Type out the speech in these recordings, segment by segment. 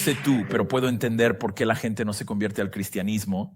sé tú, pero puedo entender por qué la gente no se convierte al cristianismo.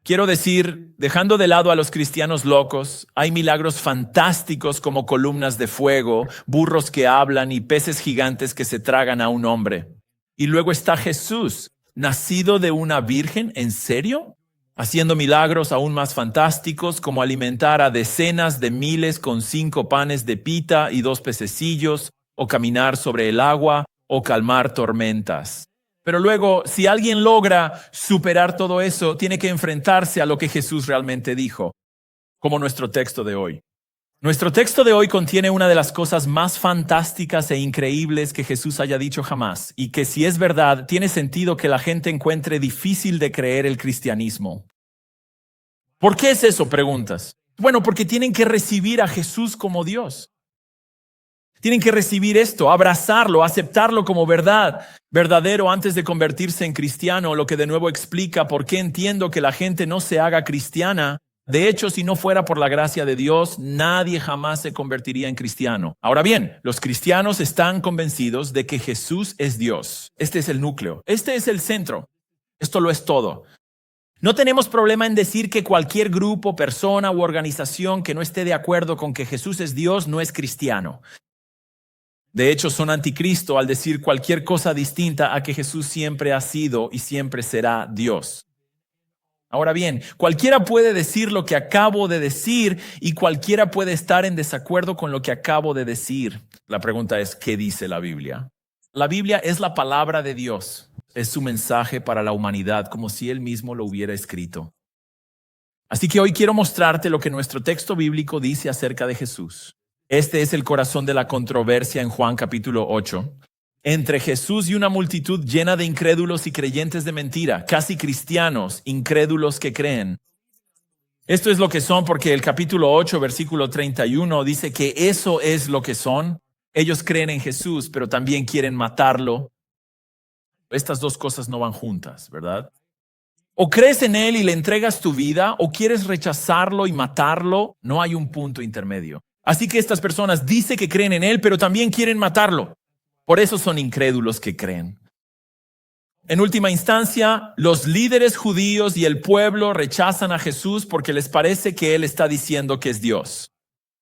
Quiero decir, dejando de lado a los cristianos locos, hay milagros fantásticos como columnas de fuego, burros que hablan y peces gigantes que se tragan a un hombre. Y luego está Jesús, nacido de una virgen, ¿en serio? Haciendo milagros aún más fantásticos como alimentar a decenas de miles con 5 panes de pita y 2 pececillos, o caminar sobre el agua, o calmar tormentas. Pero luego, si alguien logra superar todo eso, tiene que enfrentarse a lo que Jesús realmente dijo, como nuestro texto de hoy. Nuestro texto de hoy contiene una de las cosas más fantásticas e increíbles que Jesús haya dicho jamás, y que si es verdad, tiene sentido que la gente encuentre difícil de creer el cristianismo. ¿Por qué es eso? Preguntas. Bueno, porque tienen que recibir a Jesús como Dios. Tienen que recibir esto, abrazarlo, aceptarlo como verdadero antes de convertirse en cristiano, lo que de nuevo explica por qué entiendo que la gente no se haga cristiana. De hecho, si no fuera por la gracia de Dios, nadie jamás se convertiría en cristiano. Ahora bien, los cristianos están convencidos de que Jesús es Dios. Este es el núcleo, este es el centro. Esto lo es todo. No tenemos problema en decir que cualquier grupo, persona u organización que no esté de acuerdo con que Jesús es Dios no es cristiano. De hecho, son anticristo al decir cualquier cosa distinta a que Jesús siempre ha sido y siempre será Dios. Ahora bien, cualquiera puede decir lo que acabo de decir y cualquiera puede estar en desacuerdo con lo que acabo de decir. La pregunta es, ¿qué dice la Biblia? La Biblia es la palabra de Dios. Es su mensaje para la humanidad, como si Él mismo lo hubiera escrito. Así que hoy quiero mostrarte lo que nuestro texto bíblico dice acerca de Jesús. Este es el corazón de la controversia en Juan capítulo 8. Entre Jesús y una multitud llena de incrédulos y creyentes de mentira, casi cristianos, incrédulos que creen. Esto es lo que son porque el capítulo 8, versículo 31 dice que eso es lo que son. Ellos creen en Jesús, pero también quieren matarlo. Estas dos cosas no van juntas, ¿verdad? O crees en Él y le entregas tu vida, o quieres rechazarlo y matarlo. No hay un punto intermedio. Así que estas personas dicen que creen en Él, pero también quieren matarlo. Por eso son incrédulos que creen. En última instancia, los líderes judíos y el pueblo rechazan a Jesús porque les parece que Él está diciendo que es Dios.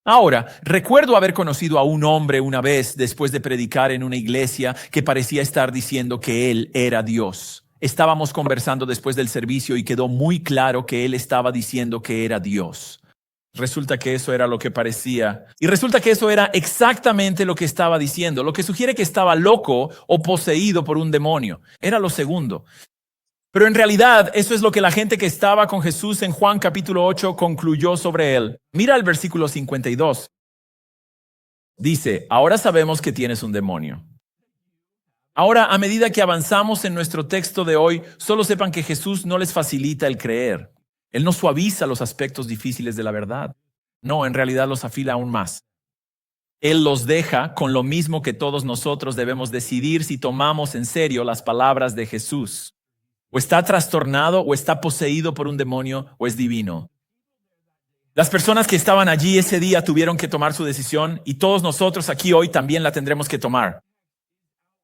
Ahora, recuerdo haber conocido a un hombre una vez después de predicar en una iglesia que parecía estar diciendo que Él era Dios. Estábamos conversando después del servicio y quedó muy claro que Él estaba diciendo que era Dios. Resulta que eso era lo que parecía. Y resulta que eso era exactamente lo que estaba diciendo, lo que sugiere que estaba loco o poseído por un demonio. Era lo segundo. Pero en realidad, eso es lo que la gente que estaba con Jesús en Juan capítulo 8 concluyó sobre Él. Mira el versículo 52. Dice, ahora sabemos que tienes un demonio. Ahora, a medida que avanzamos en nuestro texto de hoy, solo sepan que Jesús no les facilita el creer. Él no suaviza los aspectos difíciles de la verdad. No, en realidad los afila aún más. Él los deja con lo mismo que todos nosotros debemos decidir si tomamos en serio las palabras de Jesús. O está trastornado, o está poseído por un demonio, o es divino. Las personas que estaban allí ese día tuvieron que tomar su decisión y todos nosotros aquí hoy también la tendremos que tomar.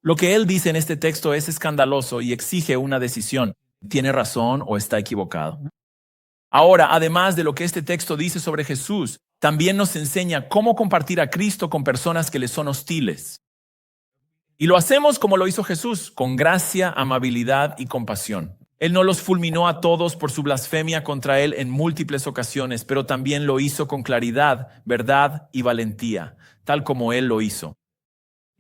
Lo que él dice en este texto es escandaloso y exige una decisión. ¿Tiene razón o está equivocado? Ahora, además de lo que este texto dice sobre Jesús, también nos enseña cómo compartir a Cristo con personas que le son hostiles. Y lo hacemos como lo hizo Jesús, con gracia, amabilidad y compasión. Él no los fulminó a todos por su blasfemia contra él en múltiples ocasiones, pero también lo hizo con claridad, verdad y valentía, tal como él lo hizo.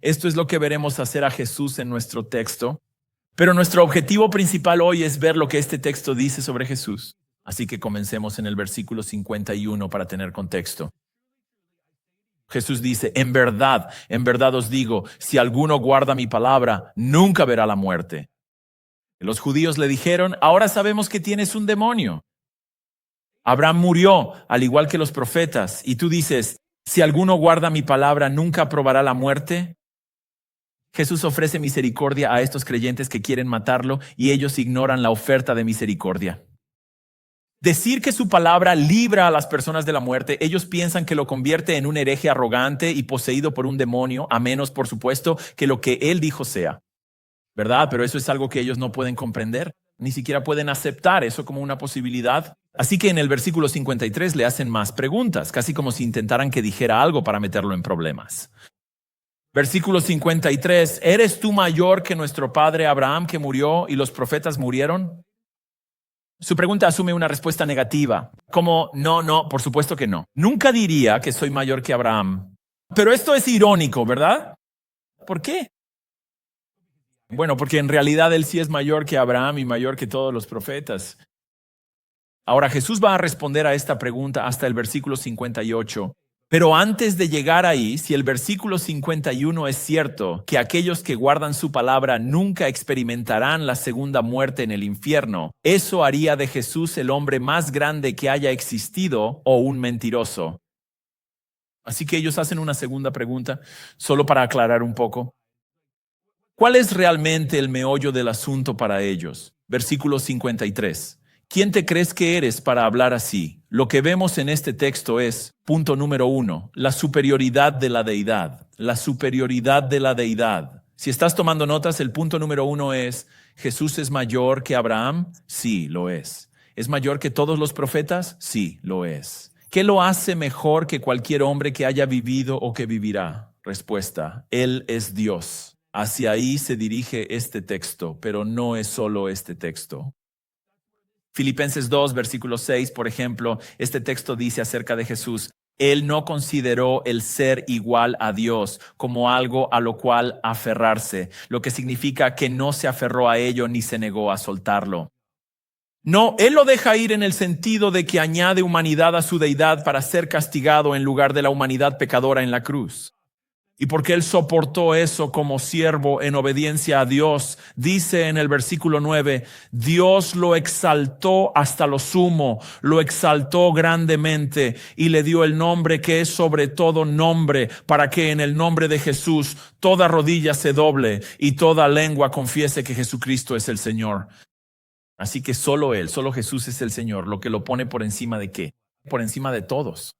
Esto es lo que veremos hacer a Jesús en nuestro texto, pero nuestro objetivo principal hoy es ver lo que este texto dice sobre Jesús. Así que comencemos en el versículo 51 para tener contexto. Jesús dice, en verdad os digo, si alguno guarda mi palabra, nunca verá la muerte. Los judíos le dijeron, ahora sabemos que tienes un demonio. Abraham murió, al igual que los profetas, y tú dices, si alguno guarda mi palabra, nunca probará la muerte. Jesús ofrece misericordia a estos creyentes que quieren matarlo y ellos ignoran la oferta de misericordia. Decir que su palabra libra a las personas de la muerte, ellos piensan que lo convierte en un hereje arrogante y poseído por un demonio, a menos, por supuesto, que lo que él dijo sea. ¿verdad? Pero eso es algo que ellos no pueden comprender, ni siquiera pueden aceptar eso como una posibilidad. Así que en el versículo 53 le hacen más preguntas, casi como si intentaran que dijera algo para meterlo en problemas. Versículo 53, ¿eres tú mayor que nuestro padre Abraham que murió y los profetas murieron? Su pregunta asume una respuesta negativa, como no, por supuesto que no. Nunca diría que soy mayor que Abraham. Pero esto es irónico, ¿verdad? ¿Por qué? Bueno, porque en realidad él sí es mayor que Abraham y mayor que todos los profetas. Ahora Jesús va a responder a esta pregunta hasta el versículo 58. Pero antes de llegar ahí, si el versículo 51 es cierto, que aquellos que guardan su palabra nunca experimentarán la segunda muerte en el infierno, eso haría de Jesús el hombre más grande que haya existido o un mentiroso. Así que ellos hacen una segunda pregunta, solo para aclarar un poco. ¿Cuál es realmente el meollo del asunto para ellos? Versículo 53. ¿Quién te crees que eres para hablar así? Lo que vemos en este texto es, punto número 1, la superioridad de la deidad. La superioridad de la deidad. Si estás tomando notas, el punto número 1 es, ¿Jesús es mayor que Abraham? Sí, lo es. ¿Es mayor que todos los profetas? Sí, lo es. ¿Qué lo hace mejor que cualquier hombre que haya vivido o que vivirá? Respuesta, Él es Dios. Hacia ahí se dirige este texto, pero no es solo este texto. Filipenses 2, versículo 6, por ejemplo, este texto dice acerca de Jesús, Él no consideró el ser igual a Dios como algo a lo cual aferrarse, lo que significa que no se aferró a ello ni se negó a soltarlo. No, Él lo deja ir en el sentido de que añade humanidad a su deidad para ser castigado en lugar de la humanidad pecadora en la cruz. Y porque Él soportó eso como siervo en obediencia a Dios, dice en el versículo 9, Dios lo exaltó hasta lo sumo, lo exaltó grandemente y le dio el nombre que es sobre todo nombre, para que en el nombre de Jesús toda rodilla se doble y toda lengua confiese que Jesucristo es el Señor. Así que solo Él, solo Jesús es el Señor, lo que lo pone por encima de ¿qué? Por encima de todos.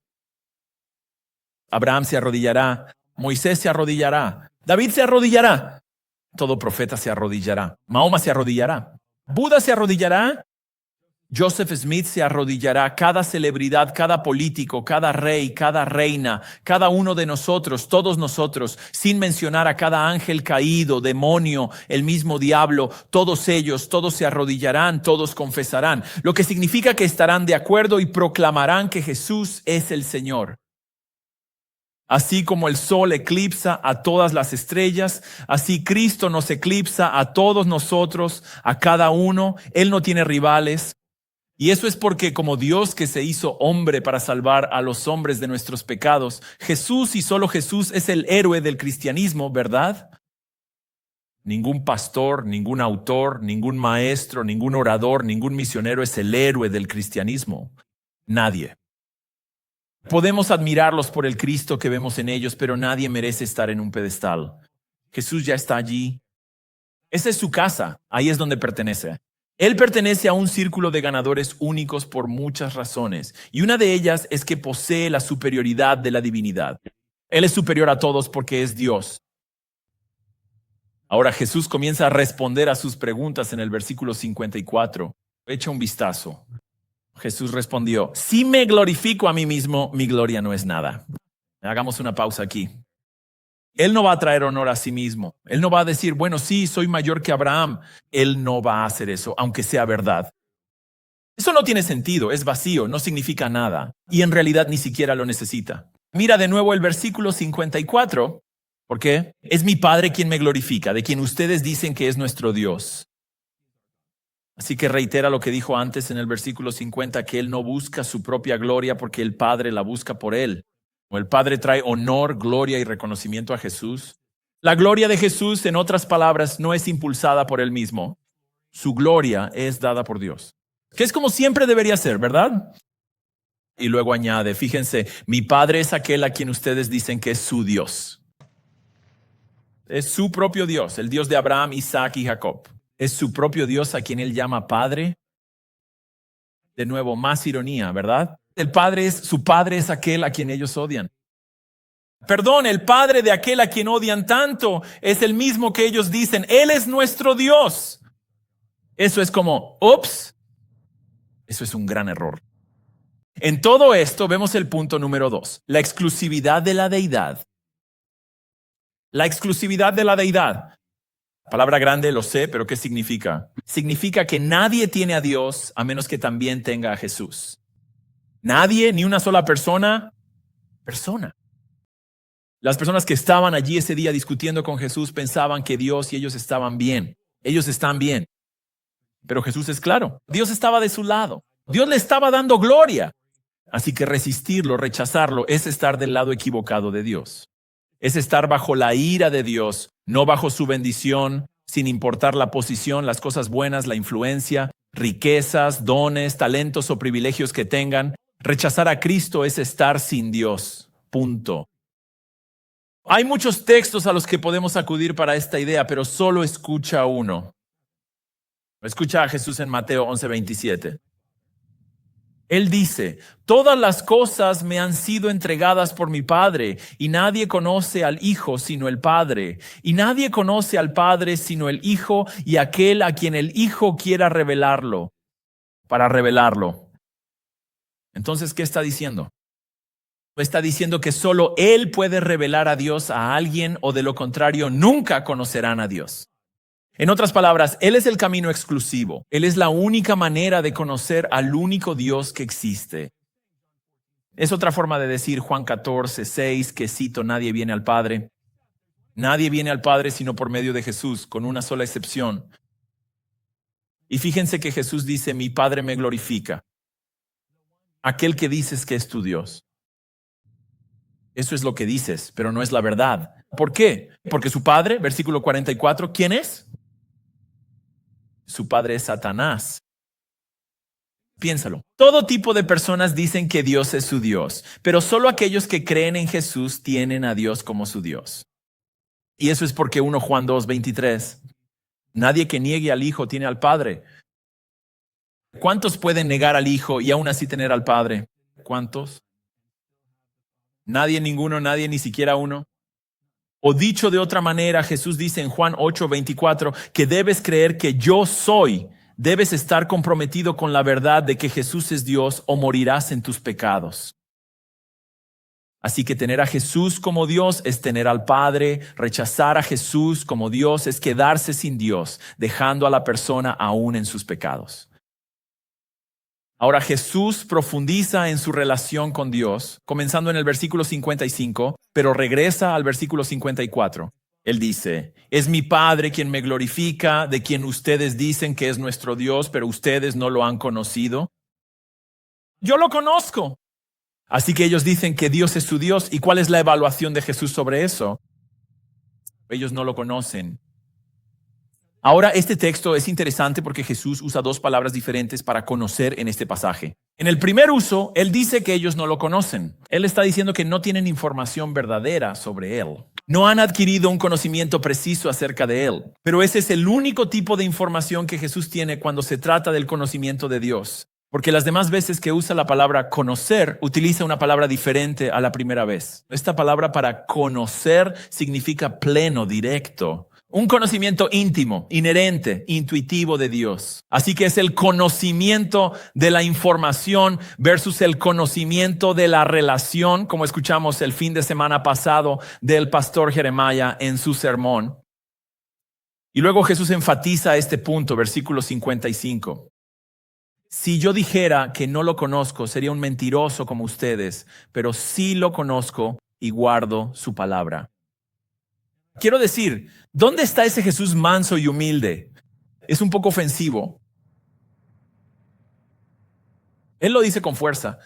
Abraham se arrodillará. Moisés se arrodillará, David se arrodillará, todo profeta se arrodillará, Mahoma se arrodillará, Buda se arrodillará, Joseph Smith se arrodillará, cada celebridad, cada político, cada rey, cada reina, cada uno de nosotros, todos nosotros, sin mencionar a cada ángel caído, demonio, el mismo diablo, todos ellos, todos se arrodillarán, todos confesarán, lo que significa que estarán de acuerdo y proclamarán que Jesús es el Señor. Así como el sol eclipsa a todas las estrellas, así Cristo nos eclipsa a todos nosotros, a cada uno. Él no tiene rivales. Y eso es porque como Dios que se hizo hombre para salvar a los hombres de nuestros pecados, Jesús y solo Jesús es el héroe del cristianismo, ¿verdad? Ningún pastor, ningún autor, ningún maestro, ningún orador, ningún misionero es el héroe del cristianismo. Nadie. Podemos admirarlos por el Cristo que vemos en ellos, pero nadie merece estar en un pedestal. Jesús ya está allí. Esa es su casa, ahí es donde pertenece. Él pertenece a un círculo de ganadores únicos por muchas razones, y una de ellas es que posee la superioridad de la divinidad. Él es superior a todos porque es Dios. Ahora Jesús comienza a responder a sus preguntas en el versículo 54. Echa un vistazo. Jesús respondió, si me glorifico a mí mismo, mi gloria no es nada. Hagamos una pausa aquí. Él no va a traer honor a sí mismo. Él no va a decir, bueno, sí, soy mayor que Abraham. Él no va a hacer eso, aunque sea verdad. Eso no tiene sentido, es vacío, no significa nada. Y en realidad ni siquiera lo necesita. Mira de nuevo el versículo 54. ¿Por qué? Es mi Padre quien me glorifica, de quien ustedes dicen que es nuestro Dios. Así que reitera lo que dijo antes en el versículo 50, que Él no busca su propia gloria porque el Padre la busca por Él. O el Padre trae honor, gloria y reconocimiento a Jesús. La gloria de Jesús, en otras palabras, no es impulsada por Él mismo. Su gloria es dada por Dios. Que es como siempre debería ser, ¿verdad? Y luego añade, fíjense, mi Padre es aquel a quien ustedes dicen que es su Dios. Es su propio Dios, el Dios de Abraham, Isaac y Jacob. Es su propio Dios a quien Él llama Padre. De nuevo, más ironía, ¿verdad? Su Padre es aquel a quien ellos odian. Perdón, el padre de aquel a quien odian tanto es el mismo que ellos dicen, Él es nuestro Dios. Eso es como, ups, eso es un gran error. En todo esto vemos el punto número 2, la exclusividad de la deidad. La exclusividad de la deidad. Palabra grande, lo sé, pero ¿qué significa? Significa que nadie tiene a Dios a menos que también tenga a Jesús. Nadie, ni una sola persona. Las personas que estaban allí ese día discutiendo con Jesús pensaban que Dios y ellos estaban bien. Ellos están bien. Pero Jesús es claro. Dios estaba de su lado. Dios le estaba dando gloria. Así que resistirlo, rechazarlo, es estar del lado equivocado de Dios. Es estar bajo la ira de Dios, no bajo su bendición, sin importar la posición, las cosas buenas, la influencia, riquezas, dones, talentos o privilegios que tengan. Rechazar a Cristo es estar sin Dios. Punto. Hay muchos textos a los que podemos acudir para esta idea, pero solo escucha uno. Escucha a Jesús en Mateo 11:27. Él dice, todas las cosas me han sido entregadas por mi Padre, y nadie conoce al Hijo sino el Padre, y nadie conoce al Padre sino el Hijo y aquel a quien el Hijo quiera revelarlo, para revelarlo. Entonces, ¿qué está diciendo? Está diciendo que solo Él puede revelar a Dios a alguien, o de lo contrario, nunca conocerán a Dios. En otras palabras, Él es el camino exclusivo. Él es la única manera de conocer al único Dios que existe. Es otra forma de decir Juan 14:6, que cito, nadie viene al Padre. Nadie viene al Padre sino por medio de Jesús, con una sola excepción. Y fíjense que Jesús dice, mi Padre me glorifica. Aquel que dices que es tu Dios. Eso es lo que dices, pero no es la verdad. ¿Por qué? Porque su Padre, versículo 44, ¿quién es? Su padre es Satanás. Piénsalo. Todo tipo de personas dicen que Dios es su Dios, pero solo aquellos que creen en Jesús tienen a Dios como su Dios. Y eso es porque 1 Juan 2:23. Nadie que niegue al Hijo tiene al Padre. ¿Cuántos pueden negar al Hijo y aún así tener al Padre? ¿Cuántos? Nadie, ninguno, nadie, ni siquiera uno. O dicho de otra manera, Jesús dice en Juan 8:24 que debes creer que yo soy. Debes estar comprometido con la verdad de que Jesús es Dios o morirás en tus pecados. Así que tener a Jesús como Dios es tener al Padre. Rechazar a Jesús como Dios es quedarse sin Dios, dejando a la persona aún en sus pecados. Ahora Jesús profundiza en su relación con Dios, comenzando en el versículo 55, pero regresa al versículo 54. Él dice, es mi Padre quien me glorifica, de quien ustedes dicen que es nuestro Dios, pero ustedes no lo han conocido. Yo lo conozco. Así que ellos dicen que Dios es su Dios. ¿Y cuál es la evaluación de Jesús sobre eso? Ellos no lo conocen. Ahora, este texto es interesante porque Jesús usa dos palabras diferentes para conocer en este pasaje. En el primer uso, Él dice que ellos no lo conocen. Él está diciendo que no tienen información verdadera sobre Él. No han adquirido un conocimiento preciso acerca de Él. Pero ese es el único tipo de información que Jesús tiene cuando se trata del conocimiento de Dios. Porque las demás veces que usa la palabra conocer, utiliza una palabra diferente a la primera vez. Esta palabra para conocer significa pleno, directo. Un conocimiento íntimo, inherente, intuitivo de Dios. Así que es el conocimiento de la información versus el conocimiento de la relación, como escuchamos el fin de semana pasado del pastor Jeremiah en su sermón. Y luego Jesús enfatiza este punto, versículo 55. Si yo dijera que no lo conozco, sería un mentiroso como ustedes, pero sí lo conozco y guardo su palabra. Quiero decir, ¿dónde está ese Jesús manso y humilde? Es un poco ofensivo. Él lo dice con fuerza.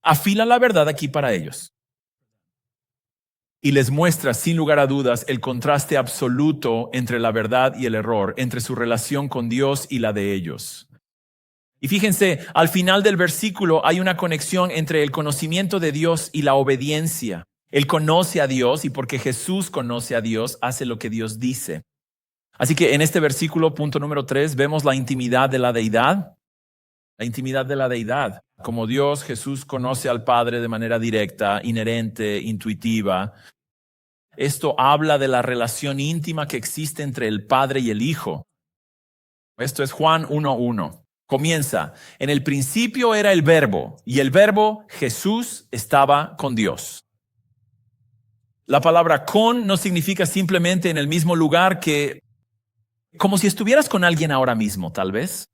Afila la verdad aquí para ellos. Y les muestra, sin lugar a dudas, el contraste absoluto entre la verdad y el error, entre su relación con Dios y la de ellos. Y fíjense, al final del versículo hay una conexión entre el conocimiento de Dios y la obediencia. Él conoce a Dios y porque Jesús conoce a Dios, hace lo que Dios dice. Así que en este versículo, punto número 3, vemos la intimidad de la deidad. la intimidad de la deidad. Como Dios, Jesús conoce al Padre de manera directa, inherente, intuitiva. Esto habla de la relación íntima que existe entre el Padre y el Hijo. Esto es Juan 1:1. Comienza, en el principio era el Verbo, y el Verbo, Jesús, estaba con Dios. La palabra con no significa simplemente en el mismo lugar que, como si estuvieras con alguien ahora mismo, tal vez.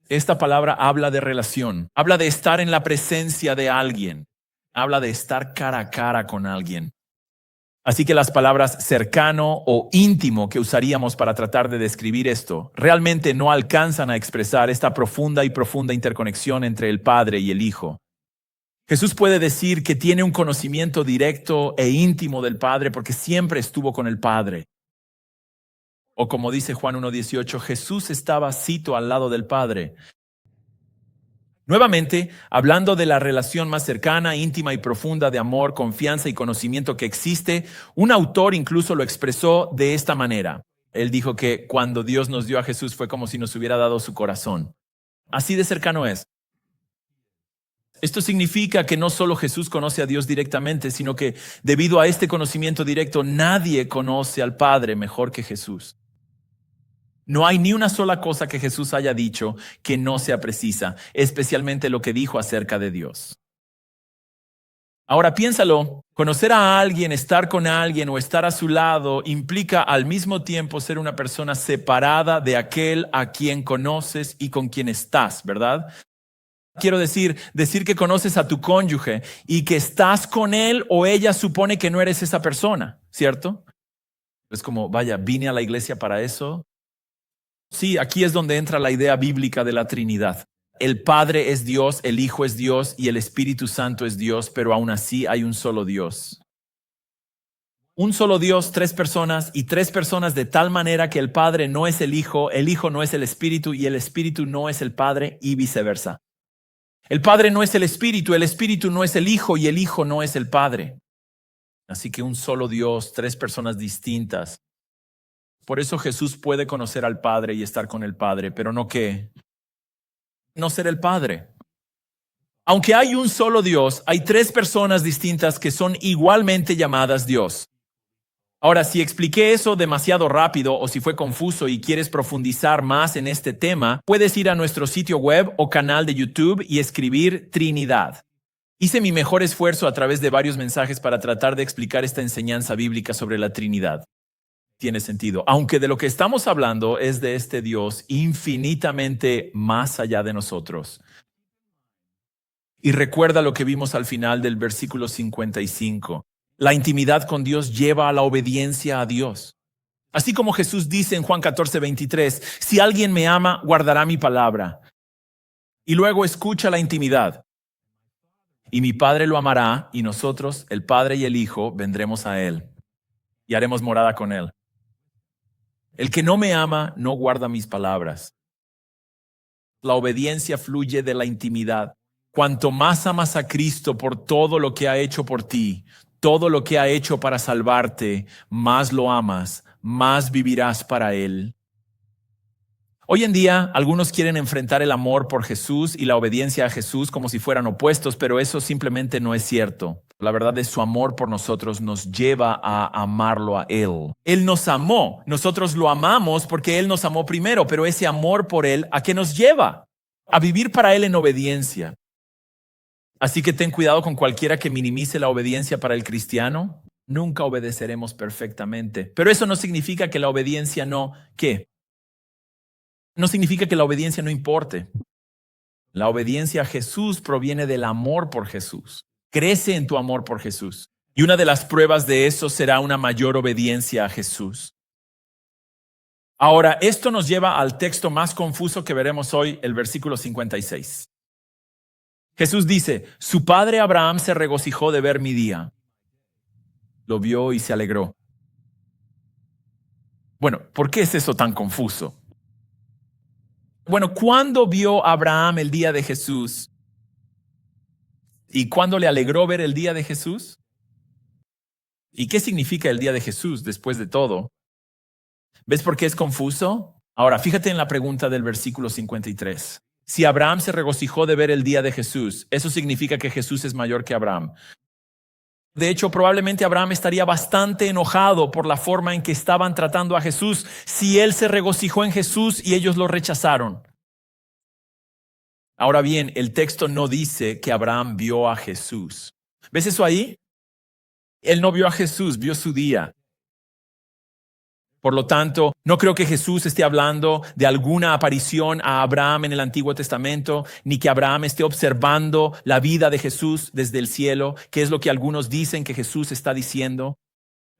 Esta palabra habla de relación, habla de estar en la presencia de alguien, habla de estar cara a cara con alguien. Así que las palabras cercano o íntimo que usaríamos para tratar de describir esto realmente no alcanzan a expresar esta profunda interconexión entre el Padre y el Hijo. Jesús puede decir que tiene un conocimiento directo e íntimo del Padre porque siempre estuvo con el Padre. O como dice Juan 1:18, Jesús estaba, cito, al lado del Padre. Nuevamente, hablando de la relación más cercana, íntima y profunda de amor, confianza y conocimiento que existe, un autor incluso lo expresó de esta manera. Él dijo que cuando Dios nos dio a Jesús fue como si nos hubiera dado su corazón. Así de cercano es. Esto significa que no solo Jesús conoce a Dios directamente, sino que debido a este conocimiento directo, nadie conoce al Padre mejor que Jesús. No hay ni una sola cosa que Jesús haya dicho que no sea precisa, especialmente lo que dijo acerca de Dios. Ahora piénsalo, conocer a alguien, estar con alguien o estar a su lado implica al mismo tiempo ser una persona separada de aquel a quien conoces y con quien estás, ¿verdad? Quiero decir que conoces a tu cónyuge y que estás con él o ella supone que no eres esa persona, ¿cierto? Es como, vaya, vine a la iglesia para eso. Sí, aquí es donde entra la idea bíblica de la Trinidad. El Padre es Dios, el Hijo es Dios y el Espíritu Santo es Dios, pero aún así hay un solo Dios. Un solo Dios, tres personas y tres personas de tal manera que el Padre no es el Hijo no es el Espíritu y el Espíritu no es el Padre y viceversa. El Padre no es el Espíritu no es el Hijo y el Hijo no es el Padre. Así que un solo Dios, tres personas distintas. Por eso Jesús puede conocer al Padre y estar con el Padre, pero no ¿qué? No ser el Padre. Aunque hay un solo Dios, hay tres personas distintas que son igualmente llamadas Dios. Ahora, si expliqué eso demasiado rápido o si fue confuso y quieres profundizar más en este tema, puedes ir a nuestro sitio web o canal de YouTube y escribir Trinidad. Hice mi mejor esfuerzo a través de varios mensajes para tratar de explicar esta enseñanza bíblica sobre la Trinidad. Tiene sentido, aunque de lo que estamos hablando es de este Dios infinitamente más allá de nosotros. Y recuerda lo que vimos al final del versículo 55. La intimidad con Dios lleva a la obediencia a Dios. Así como Jesús dice en Juan 14:23, si alguien me ama, guardará mi palabra. Y luego escucha la intimidad. Y mi Padre lo amará, y nosotros, el Padre y el Hijo, vendremos a él y haremos morada con él. El que no me ama no guarda mis palabras. La obediencia fluye de la intimidad. Cuanto más amas a Cristo por todo lo que ha hecho por ti, todo lo que ha hecho para salvarte, más lo amas, más vivirás para Él. Hoy en día, algunos quieren enfrentar el amor por Jesús y la obediencia a Jesús como si fueran opuestos, pero eso simplemente no es cierto. La verdad es su amor por nosotros nos lleva a amarlo a Él. Él nos amó, nosotros lo amamos porque Él nos amó primero, pero ese amor por Él, ¿a qué nos lleva? A vivir para Él en obediencia. Así que ten cuidado con cualquiera que minimice la obediencia para el cristiano. Nunca obedeceremos perfectamente, pero eso no significa que la obediencia no, ¿qué? No significa que la obediencia no importe. La obediencia a Jesús proviene del amor por Jesús. Crece en tu amor por Jesús. Y una de las pruebas de eso será una mayor obediencia a Jesús. Ahora, esto nos lleva al texto más confuso que veremos hoy, el versículo 56. Jesús dice, su padre Abraham se regocijó de ver mi día. Lo vio y se alegró. Bueno, ¿por qué es eso tan confuso? Bueno, ¿cuándo vio Abraham el día de Jesús? ¿Y cuándo le alegró ver el día de Jesús? ¿Y qué significa el día de Jesús después de todo? ¿Ves por qué es confuso? Ahora, fíjate en la pregunta del versículo 53. Si Abraham se regocijó de ver el día de Jesús, eso significa que Jesús es mayor que Abraham. De hecho, probablemente Abraham estaría bastante enojado por la forma en que estaban tratando a Jesús si él se regocijó en Jesús y ellos lo rechazaron. Ahora bien, el texto no dice que Abraham vio a Jesús. ¿Ves eso ahí? Él no vio a Jesús, vio su día. Por lo tanto, no creo que Jesús esté hablando de alguna aparición a Abraham en el Antiguo Testamento, ni que Abraham esté observando la vida de Jesús desde el cielo, que es lo que algunos dicen que Jesús está diciendo.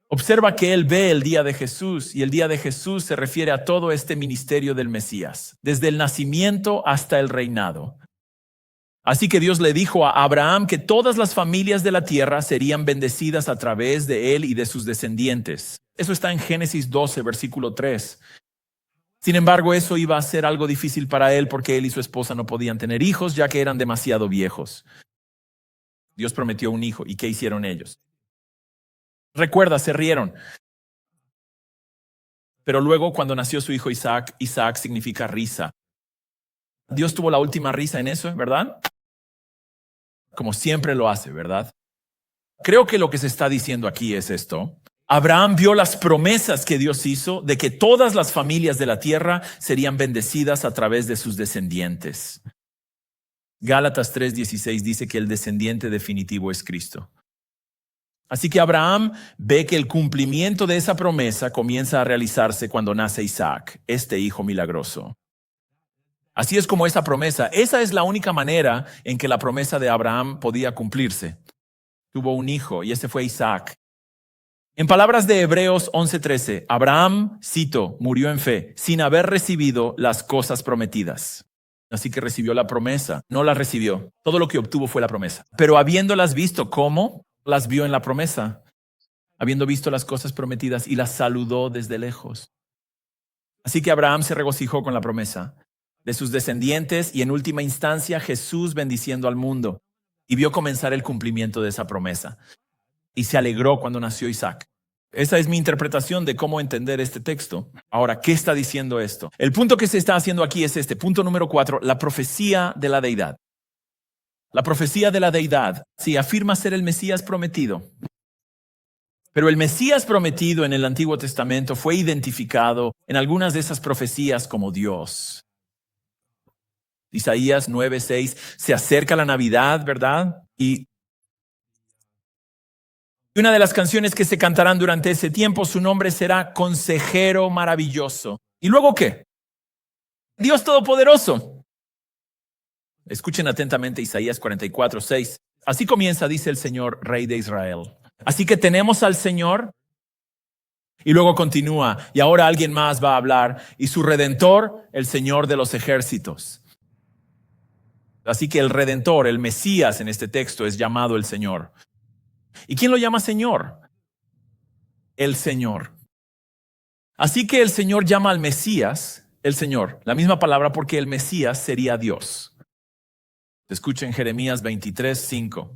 Observa que él ve el día de Jesús, y el día de Jesús se refiere a todo este ministerio del Mesías, desde el nacimiento hasta el reinado. Así que Dios le dijo a Abraham que todas las familias de la tierra serían bendecidas a través de él y de sus descendientes. Eso está en Génesis 12, versículo 3. Sin embargo, eso iba a ser algo difícil para él porque él y su esposa no podían tener hijos ya que eran demasiado viejos. Dios prometió un hijo. ¿Y qué hicieron ellos? Recuerda, se rieron. Pero luego cuando nació su hijo Isaac, Isaac significa risa. Dios tuvo la última risa en eso, ¿verdad? Como siempre lo hace, ¿verdad? Creo que lo que se está diciendo aquí es esto. Abraham vio las promesas que Dios hizo de que todas las familias de la tierra serían bendecidas a través de sus descendientes. Gálatas 3:16 dice que el descendiente definitivo es Cristo. Así que Abraham ve que el cumplimiento de esa promesa comienza a realizarse cuando nace Isaac, este hijo milagroso. Así es como esa es la única manera en que la promesa de Abraham podía cumplirse. Tuvo un hijo y ese fue Isaac. En palabras de Hebreos 11:13, Abraham, cito, murió en fe, sin haber recibido las cosas prometidas. Así que recibió la promesa, no la recibió. Todo lo que obtuvo fue la promesa. Pero habiéndolas visto, ¿cómo? Las vio en la promesa. Habiendo visto las cosas prometidas y las saludó desde lejos. Así que Abraham se regocijó con la promesa de sus descendientes y en última instancia Jesús bendiciendo al mundo. Y vio comenzar el cumplimiento de esa promesa. Y se alegró cuando nació Isaac. Esa es mi interpretación de cómo entender este texto. Ahora, ¿qué está diciendo esto? El punto que se está haciendo aquí es este. Punto número 4, la profecía de la deidad. La profecía de la deidad, sí, afirma ser el Mesías prometido. Pero el Mesías prometido en el Antiguo Testamento fue identificado en algunas de esas profecías como Dios. Isaías 9:6, se acerca la Navidad, ¿verdad? Y una de las canciones que se cantarán durante ese tiempo, su nombre será Consejero Maravilloso. ¿Y luego qué? Dios Todopoderoso. Escuchen atentamente Isaías 44:6. Así comienza, dice el Señor, Rey de Israel. Así que tenemos al Señor. Y luego continúa, y ahora alguien más va a hablar, y su Redentor, el Señor de los ejércitos. Así que el Redentor, el Mesías en este texto es llamado el Señor. ¿Y quién lo llama Señor? El Señor. Así que el Señor llama al Mesías el Señor, la misma palabra porque el Mesías sería Dios. Escuchen Jeremías 23:5.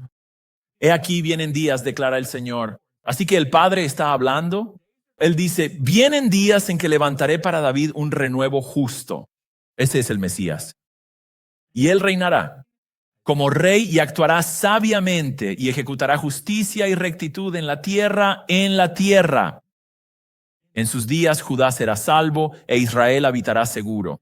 He aquí vienen días, declara el Señor. Así que el Padre está hablando. Él dice, vienen días en que levantaré para David un renuevo justo. Ese es el Mesías. Y él reinará como rey y actuará sabiamente y ejecutará justicia y rectitud en la tierra, En sus días Judá será salvo e Israel habitará seguro.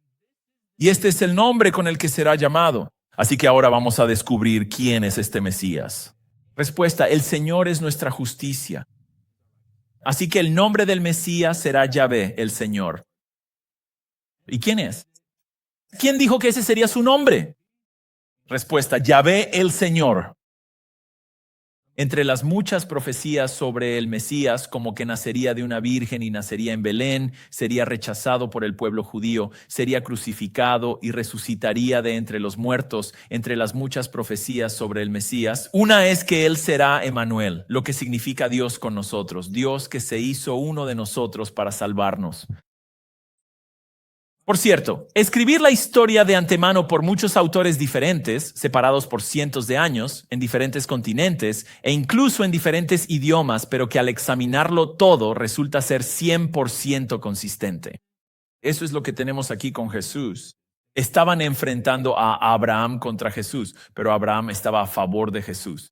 Y este es el nombre con el que será llamado. Así que ahora vamos a descubrir quién es este Mesías. Respuesta, el Señor es nuestra justicia. Así que el nombre del Mesías será Yahvé, el Señor. ¿Y quién es? ¿Quién dijo que ese sería su nombre? Respuesta, Yahvé, el Señor. Entre las muchas profecías sobre el Mesías, como que nacería de una virgen y nacería en Belén, sería rechazado por el pueblo judío, sería crucificado y resucitaría de entre los muertos, entre las muchas profecías sobre el Mesías, una es que él será Emmanuel, lo que significa Dios con nosotros, Dios que se hizo uno de nosotros para salvarnos. Por cierto, escribir la historia de antemano por muchos autores diferentes, separados por cientos de años, en diferentes continentes e incluso en diferentes idiomas, pero que al examinarlo todo resulta ser 100% consistente. Eso es lo que tenemos aquí con Jesús. Estaban enfrentando a Abraham contra Jesús, pero Abraham estaba a favor de Jesús.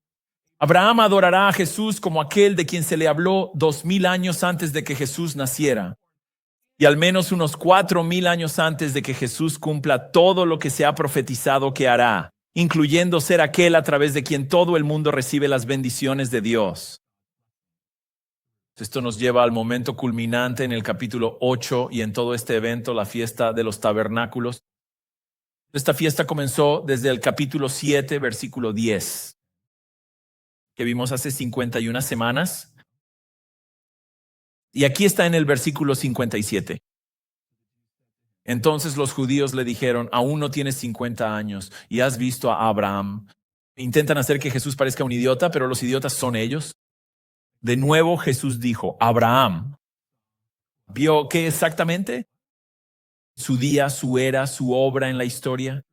Abraham adorará a Jesús como aquel de quien se le habló 2000 años antes de que Jesús naciera. Y al menos unos 4000 años antes de que Jesús cumpla todo lo que se ha profetizado que hará, incluyendo ser aquel a través de quien todo el mundo recibe las bendiciones de Dios. Esto nos lleva al momento culminante en el capítulo 8 y en todo este evento, la fiesta de los tabernáculos. Esta fiesta comenzó desde el capítulo 7, versículo 10, que vimos hace 51 semanas. Y aquí está en el versículo 57. Entonces los judíos le dijeron, aún no tienes 50 años y has visto a Abraham. Intentan hacer que Jesús parezca un idiota, pero los idiotas son ellos. De nuevo Jesús dijo, Abraham, ¿vio qué exactamente? Su día, su era, su obra en la historia.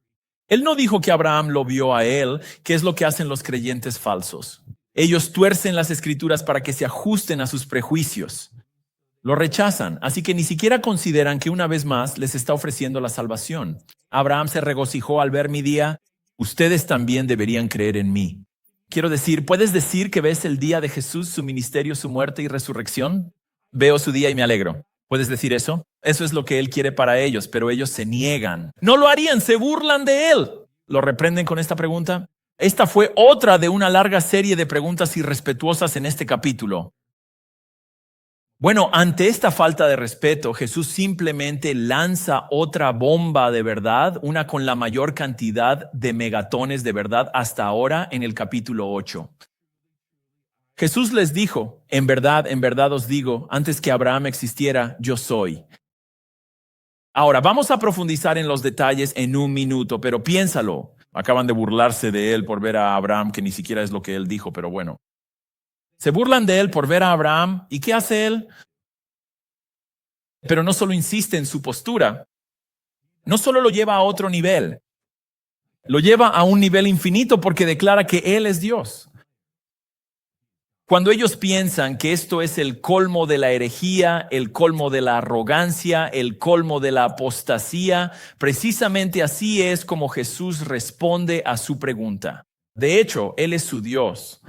Él no dijo que Abraham lo vio a él, que es lo que hacen los creyentes falsos. Ellos tuercen las escrituras para que se ajusten a sus prejuicios. Lo rechazan, así que ni siquiera consideran que una vez más les está ofreciendo la salvación. Abraham se regocijó al ver mi día. Ustedes también deberían creer en mí. Quiero decir, ¿puedes decir que ves el día de Jesús, su ministerio, su muerte y resurrección? Veo su día y me alegro. ¿Puedes decir eso? Eso es lo que Él quiere para ellos, pero ellos se niegan. No lo harían, se burlan de Él. ¿Lo reprenden con esta pregunta? Esta fue otra de una larga serie de preguntas irrespetuosas en este capítulo. Bueno, ante esta falta de respeto, Jesús simplemente lanza otra bomba de verdad, una con la mayor cantidad de megatones de verdad hasta ahora en el capítulo 8. Jesús les dijo, en verdad os digo, antes que Abraham existiera, yo soy. Ahora, vamos a profundizar en los detalles en un minuto, pero piénsalo. Acaban de burlarse de él por ver a Abraham, que ni siquiera es lo que él dijo, pero bueno. Se burlan de él por ver a Abraham, ¿y qué hace él? Pero no solo insiste en su postura, no solo lo lleva a otro nivel, lo lleva a un nivel infinito porque declara que Él es Dios. Cuando ellos piensan que esto es el colmo de la herejía, el colmo de la arrogancia, el colmo de la apostasía, precisamente así es como Jesús responde a su pregunta. De hecho, Él es su Dios.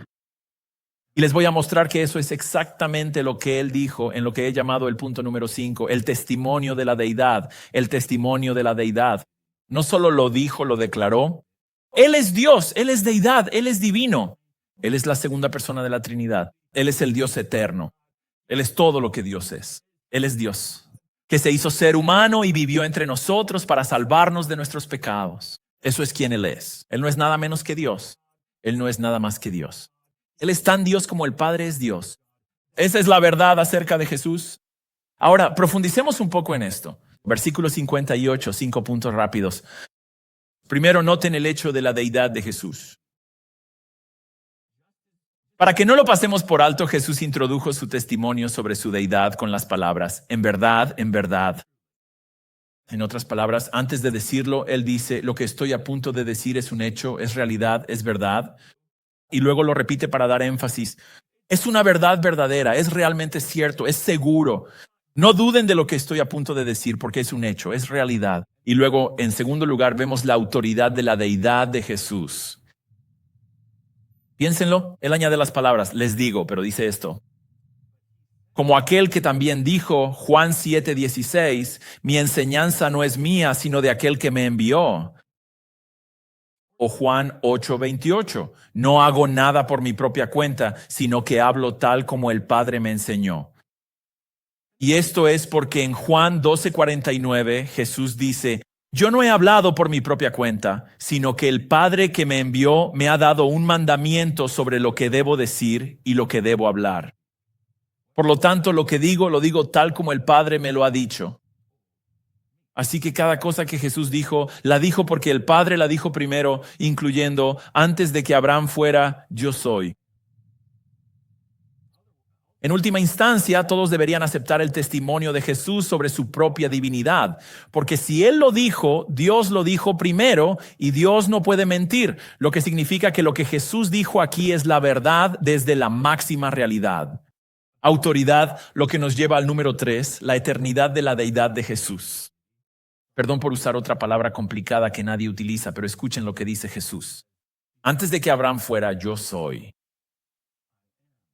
Y les voy a mostrar que eso es exactamente lo que Él dijo en lo que he llamado el punto número 5, el testimonio de la deidad, el testimonio de la deidad. No solo lo dijo, lo declaró. Él es Dios, Él es deidad, Él es divino. Él es la segunda persona de la Trinidad. Él es el Dios eterno. Él es todo lo que Dios es. Él es Dios, que se hizo ser humano y vivió entre nosotros para salvarnos de nuestros pecados. Eso es quien Él es. Él no es nada menos que Dios. Él no es nada más que Dios. Él es tan Dios como el Padre es Dios. Esa es la verdad acerca de Jesús. Ahora, profundicemos un poco en esto. Versículo 58, 5 puntos rápidos. Primero, noten el hecho de la deidad de Jesús. Para que no lo pasemos por alto, Jesús introdujo su testimonio sobre su deidad con las palabras, en verdad, en verdad. En otras palabras, antes de decirlo, Él dice, lo que estoy a punto de decir es un hecho, es realidad, es verdad. Y luego lo repite para dar énfasis. Es una verdad verdadera, es realmente cierto, es seguro. No duden de lo que estoy a punto de decir porque es un hecho, es realidad. Y luego, en segundo lugar, vemos la autoridad de la deidad de Jesús. Piénsenlo, Él añade las palabras, les digo, pero dice esto. Como aquel que también dijo, Juan 7:16, mi enseñanza no es mía, sino de aquel que me envió. O Juan 8:28, no hago nada por mi propia cuenta, sino que hablo tal como el Padre me enseñó. Y esto es porque en Juan 12:49 Jesús dice, yo no he hablado por mi propia cuenta, sino que el Padre que me envió me ha dado un mandamiento sobre lo que debo decir y lo que debo hablar. Por lo tanto, lo que digo, lo digo tal como el Padre me lo ha dicho. Así que cada cosa que Jesús dijo, la dijo porque el Padre la dijo primero, incluyendo, antes de que Abraham fuera, yo soy. En última instancia, todos deberían aceptar el testimonio de Jesús sobre su propia divinidad, porque si Él lo dijo, Dios lo dijo primero y Dios no puede mentir, lo que significa que lo que Jesús dijo aquí es la verdad desde la máxima realidad. Autoridad, lo que nos lleva al número 3, la eternidad de la deidad de Jesús. Perdón por usar otra palabra complicada que nadie utiliza, pero escuchen lo que dice Jesús. Antes de que Abraham fuera, yo soy.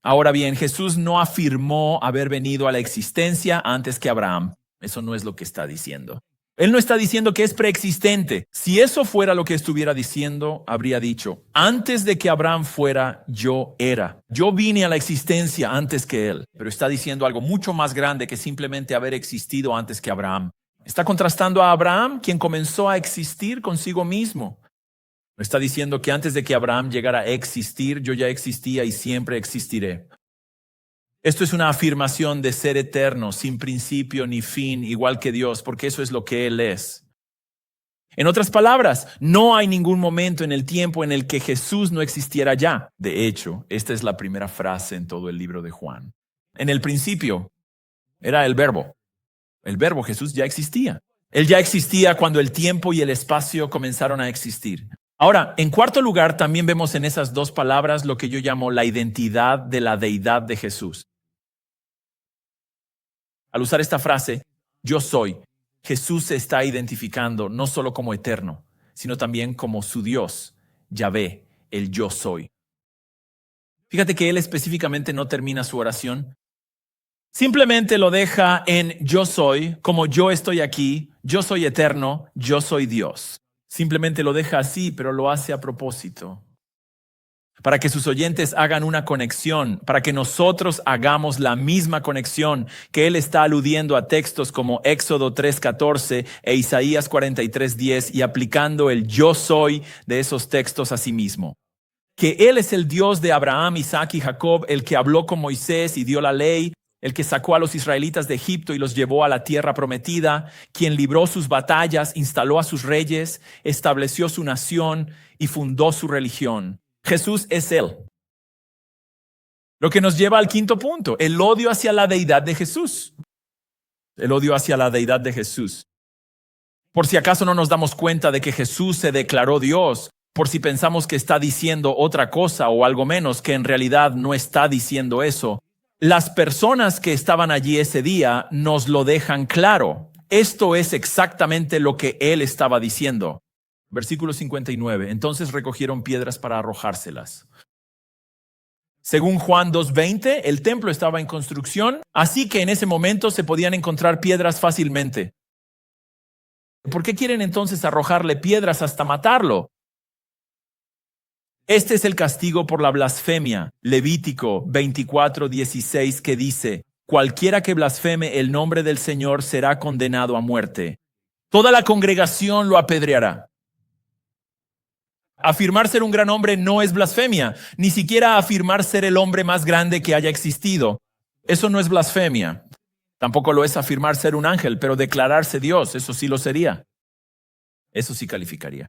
Ahora bien, Jesús no afirmó haber venido a la existencia antes que Abraham. Eso no es lo que está diciendo. Él no está diciendo que es preexistente. Si eso fuera lo que estuviera diciendo, habría dicho, antes de que Abraham fuera, yo era. Yo vine a la existencia antes que él. Pero está diciendo algo mucho más grande que simplemente haber existido antes que Abraham. Está contrastando a Abraham, quien comenzó a existir consigo mismo. Está diciendo que antes de que Abraham llegara a existir, yo ya existía y siempre existiré. Esto es una afirmación de ser eterno, sin principio ni fin, igual que Dios, porque eso es lo que Él es. En otras palabras, no hay ningún momento en el tiempo en el que Jesús no existiera ya. De hecho, esta es la primera frase en todo el libro de Juan. En el principio era el Verbo. El Verbo, Jesús, ya existía. Él ya existía cuando el tiempo y el espacio comenzaron a existir. Ahora, en cuarto lugar, también vemos en esas dos palabras lo que yo llamo la identidad de la deidad de Jesús. Al usar esta frase, yo soy, Jesús se está identificando no solo como eterno, sino también como su Dios, Yahvé, el yo soy. Fíjate que él específicamente no termina su oración. Simplemente lo deja en yo soy, como yo estoy aquí, yo soy eterno, yo soy Dios. Simplemente lo deja así, pero lo hace a propósito. Para que sus oyentes hagan una conexión, para que nosotros hagamos la misma conexión, que él está aludiendo a textos como Éxodo 3:14 e Isaías 43:10 y aplicando el yo soy de esos textos a sí mismo. Que él es el Dios de Abraham, Isaac y Jacob, el que habló con Moisés y dio la ley, el que sacó a los israelitas de Egipto y los llevó a la tierra prometida, quien libró sus batallas, instaló a sus reyes, estableció su nación y fundó su religión. Jesús es él. Lo que nos lleva al quinto punto, el odio hacia la deidad de Jesús. El odio hacia la deidad de Jesús. Por si acaso no nos damos cuenta de que Jesús se declaró Dios, por si pensamos que está diciendo otra cosa o algo menos, que en realidad no está diciendo eso. Las personas que estaban allí ese día nos lo dejan claro. Esto es exactamente lo que él estaba diciendo. Versículo 59. Entonces recogieron piedras para arrojárselas. Según Juan 2:20, el templo estaba en construcción, así que en ese momento se podían encontrar piedras fácilmente. ¿Por qué quieren entonces arrojarle piedras hasta matarlo? Este es el castigo por la blasfemia. Levítico 24:16 que dice, cualquiera que blasfeme el nombre del Señor será condenado a muerte. Toda la congregación lo apedreará. Afirmar ser un gran hombre no es blasfemia, ni siquiera afirmar ser el hombre más grande que haya existido. Eso no es blasfemia. Tampoco lo es afirmar ser un ángel, pero declararse Dios, eso sí lo sería. Eso sí calificaría.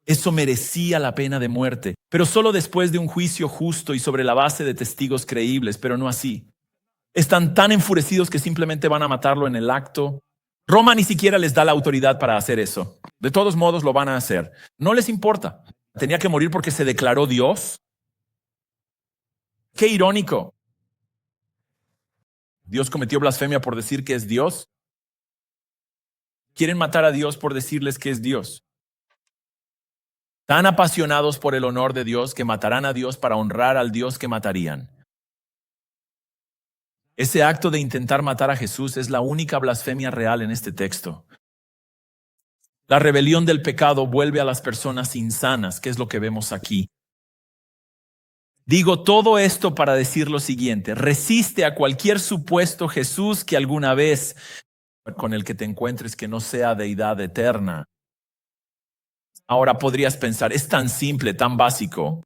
Eso merecía la pena de muerte, pero solo después de un juicio justo y sobre la base de testigos creíbles, pero no así. Están tan enfurecidos que simplemente van a matarlo en el acto. Roma ni siquiera les da la autoridad para hacer eso. De todos modos lo van a hacer. No les importa. ¿Tenía que morir porque se declaró Dios? Qué irónico. ¿Dios cometió blasfemia por decir que es Dios? Quieren matar a Dios por decirles que es Dios. Tan apasionados por el honor de Dios que matarán a Dios para honrar al Dios que matarían. Ese acto de intentar matar a Jesús es la única blasfemia real en este texto. La rebelión del pecado vuelve a las personas insanas, que es lo que vemos aquí. Digo todo esto para decir lo siguiente: resiste a cualquier supuesto Jesús que alguna vez con el que te encuentres que no sea deidad eterna. Ahora podrías pensar, es tan simple, tan básico.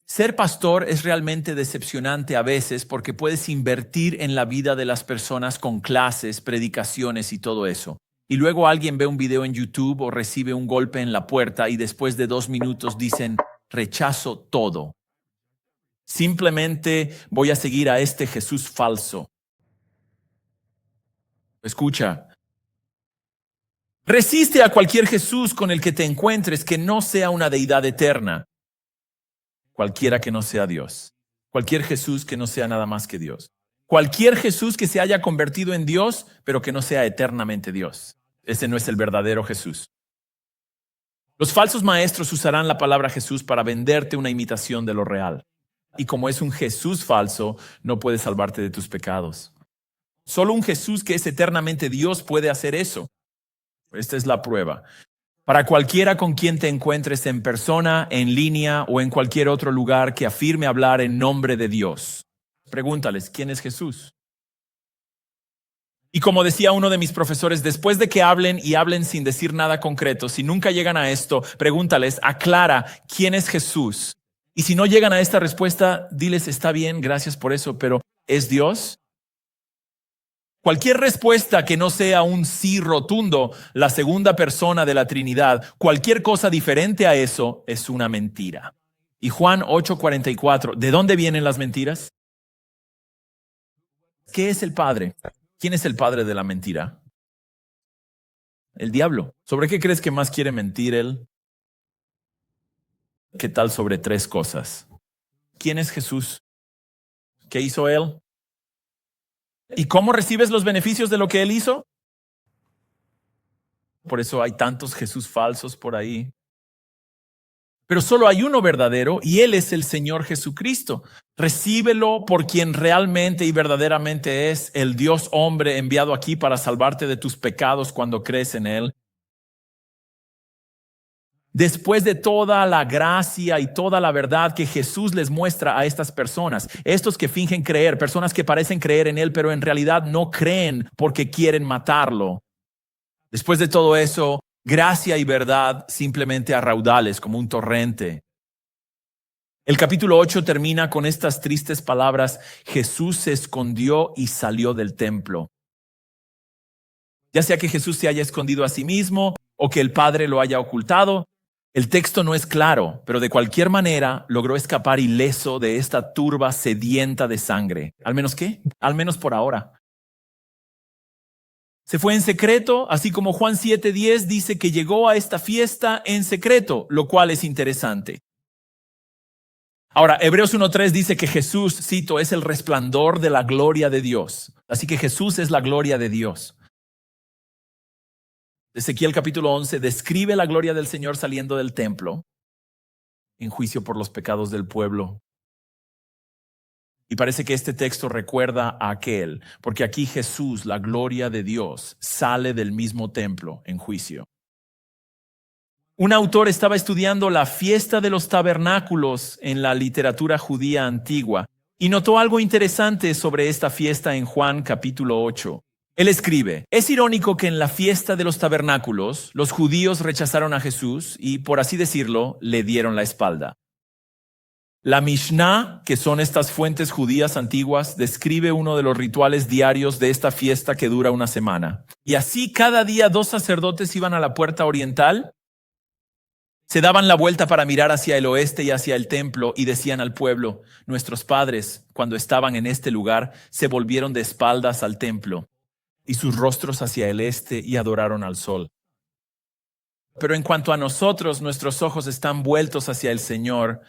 Ser pastor es realmente decepcionante a veces porque puedes invertir en la vida de las personas con clases, predicaciones y todo eso. Y luego alguien ve un video en YouTube o recibe un golpe en la puerta y después de 2 minutos dicen, rechazo todo. Simplemente voy a seguir a este Jesús falso. Escucha. Resiste a cualquier Jesús con el que te encuentres que no sea una deidad eterna. Cualquiera que no sea Dios. Cualquier Jesús que no sea nada más que Dios. Cualquier Jesús que se haya convertido en Dios, pero que no sea eternamente Dios. Ese no es el verdadero Jesús. Los falsos maestros usarán la palabra Jesús para venderte una imitación de lo real. Y como es un Jesús falso, no puede salvarte de tus pecados. Solo un Jesús que es eternamente Dios puede hacer eso. Esta es la prueba. Para cualquiera con quien te encuentres en persona, en línea o en cualquier otro lugar que afirme hablar en nombre de Dios, pregúntales, ¿quién es Jesús? Y como decía uno de mis profesores, después de que hablen y hablen sin decir nada concreto, si nunca llegan a esto, pregúntales, aclara, ¿quién es Jesús? Y si no llegan a esta respuesta, diles, está bien, gracias por eso, pero ¿es Dios? Cualquier respuesta que no sea un sí rotundo, la segunda persona de la Trinidad, cualquier cosa diferente a eso es una mentira. Y Juan 8:44, ¿de dónde vienen las mentiras? ¿Qué es el padre? ¿Quién es el padre de la mentira? El diablo. ¿Sobre qué crees que más quiere mentir él? ¿Qué tal sobre 3 cosas? ¿Quién es Jesús? ¿Qué hizo él? ¿Y cómo recibes los beneficios de lo que él hizo? Por eso hay tantos Jesús falsos por ahí. Pero solo hay uno verdadero y él es el Señor Jesucristo. Recíbelo por quien realmente y verdaderamente es el Dios hombre enviado aquí para salvarte de tus pecados cuando crees en él. Después de toda la gracia y toda la verdad que Jesús les muestra a estas personas, estos que fingen creer, personas que parecen creer en él, pero en realidad no creen porque quieren matarlo. Después de todo eso, gracia y verdad simplemente a raudales como un torrente. El capítulo 8 termina con estas tristes palabras: Jesús se escondió y salió del templo. Ya sea que Jesús se haya escondido a sí mismo o que el Padre lo haya ocultado, el texto no es claro, pero de cualquier manera logró escapar ileso de esta turba sedienta de sangre. ¿Al menos qué? Al menos por ahora. Se fue en secreto, así como Juan 7:10 dice que llegó a esta fiesta en secreto, lo cual es interesante. Ahora, Hebreos 1:3 dice que Jesús, cito, es el resplandor de la gloria de Dios. Así que Jesús es la gloria de Dios. Ezequiel capítulo 11 describe la gloria del Señor saliendo del templo en juicio por los pecados del pueblo. Y parece que este texto recuerda a aquel, porque aquí Jesús, la gloria de Dios, sale del mismo templo en juicio. Un autor estaba estudiando la fiesta de los tabernáculos en la literatura judía antigua y notó algo interesante sobre esta fiesta en Juan capítulo 8. Él escribe, es irónico que en la fiesta de los tabernáculos los judíos rechazaron a Jesús y, por así decirlo, le dieron la espalda. La Mishnah, que son estas fuentes judías antiguas, describe uno de los rituales diarios de esta fiesta que dura una semana. Y así cada día 2 sacerdotes iban a la puerta oriental, se daban la vuelta para mirar hacia el oeste y hacia el templo y decían al pueblo, nuestros padres, cuando estaban en este lugar, se volvieron de espaldas al templo y sus rostros hacia el este y adoraron al sol. Pero en cuanto a nosotros, nuestros ojos están vueltos hacia el Señor.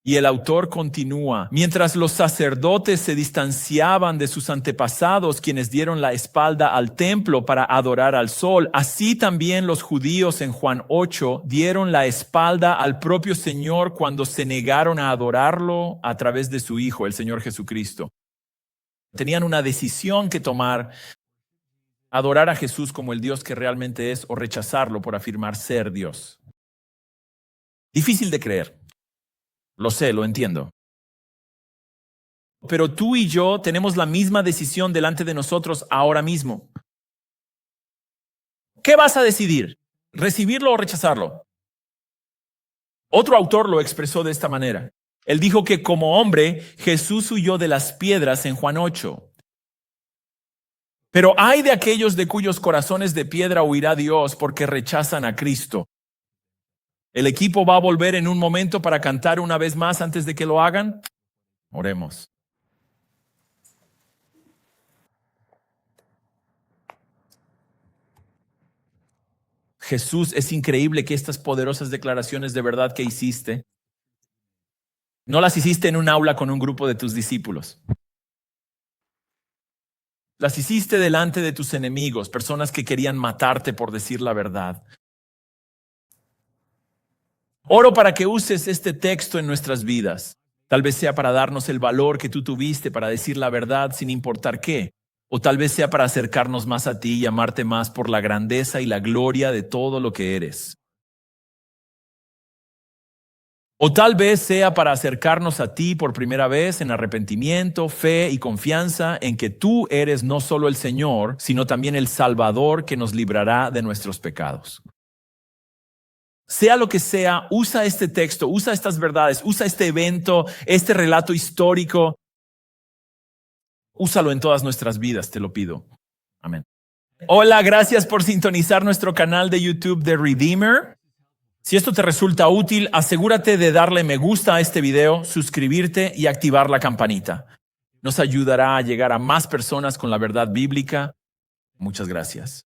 Y el autor continúa, mientras los sacerdotes se distanciaban de sus antepasados, quienes dieron la espalda al templo para adorar al sol, así también los judíos en Juan 8 dieron la espalda al propio Señor cuando se negaron a adorarlo a través de su Hijo, el Señor Jesucristo. Tenían una decisión que tomar: adorar a Jesús como el Dios que realmente es o rechazarlo por afirmar ser Dios. Difícil de creer. Lo sé, lo entiendo. Pero tú y yo tenemos la misma decisión delante de nosotros ahora mismo. ¿Qué vas a decidir? ¿Recibirlo o rechazarlo? Otro autor lo expresó de esta manera. Él dijo que como hombre, Jesús huyó de las piedras en Juan 8. Pero ay de aquellos de cuyos corazones de piedra huirá Dios porque rechazan a Cristo. ¿El equipo va a volver en un momento para cantar una vez más antes de que lo hagan? Oremos. Jesús, es increíble que estas poderosas declaraciones de verdad que hiciste, no las hiciste en un aula con un grupo de tus discípulos. Las hiciste delante de tus enemigos, personas que querían matarte por decir la verdad. Oro para que uses este texto en nuestras vidas. Tal vez sea para darnos el valor que tú tuviste para decir la verdad sin importar qué. O tal vez sea para acercarnos más a ti y amarte más por la grandeza y la gloria de todo lo que eres. O tal vez sea para acercarnos a ti por primera vez en arrepentimiento, fe y confianza en que tú eres no solo el Señor, sino también el Salvador que nos librará de nuestros pecados. Sea lo que sea, usa este texto, usa estas verdades, usa este evento, este relato histórico. Úsalo en todas nuestras vidas, te lo pido. Amén. Hola, gracias por sintonizar nuestro canal de YouTube de Redeemer. Si esto te resulta útil, asegúrate de darle me gusta a este video, suscribirte y activar la campanita. Nos ayudará a llegar a más personas con la verdad bíblica. Muchas gracias.